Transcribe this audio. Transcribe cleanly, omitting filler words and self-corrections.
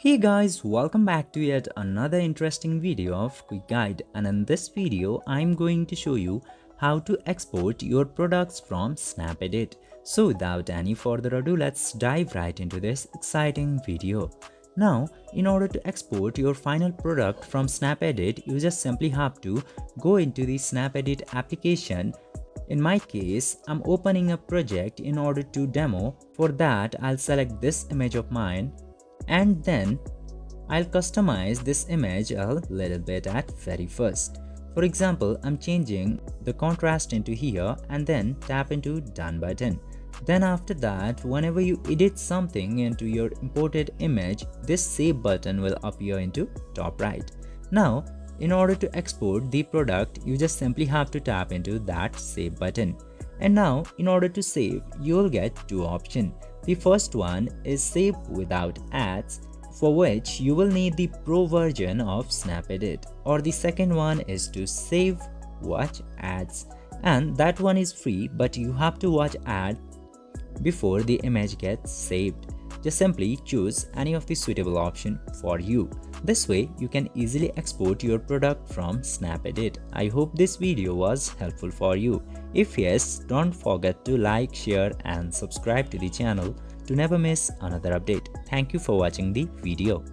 Hey guys, welcome back to yet another interesting video of Quick Guide, and in this video I'm going to show you how to export your products from Snapedit. So without any further ado, let's dive right into this exciting video. Now, in order to export your final product from Snapedit, you just simply have to go into the Snapedit application. In my case, I'm opening a project in order to demo. For that, I'll select this image of mine and then I'll customize this image a little bit at very first. For example, I'm changing the contrast into here and then tap into done button. Then after that, whenever you edit something into your imported image, this save button will appear into top right. Now, in order to export the product, you just simply have to tap into that save button. And now, in order to save, you'll get two options. The first one is save without ads, for which you will need the pro version of Snapedit, or the second one is to save watch ads, and that one is free, but you have to watch ad before the image gets saved. Just simply choose any of the suitable option for you. This way you can easily export your product from Snapedit. I hope this video was helpful for you. If yes, don't forget to like, share and subscribe to the channel to never miss another update. Thank you for watching the video.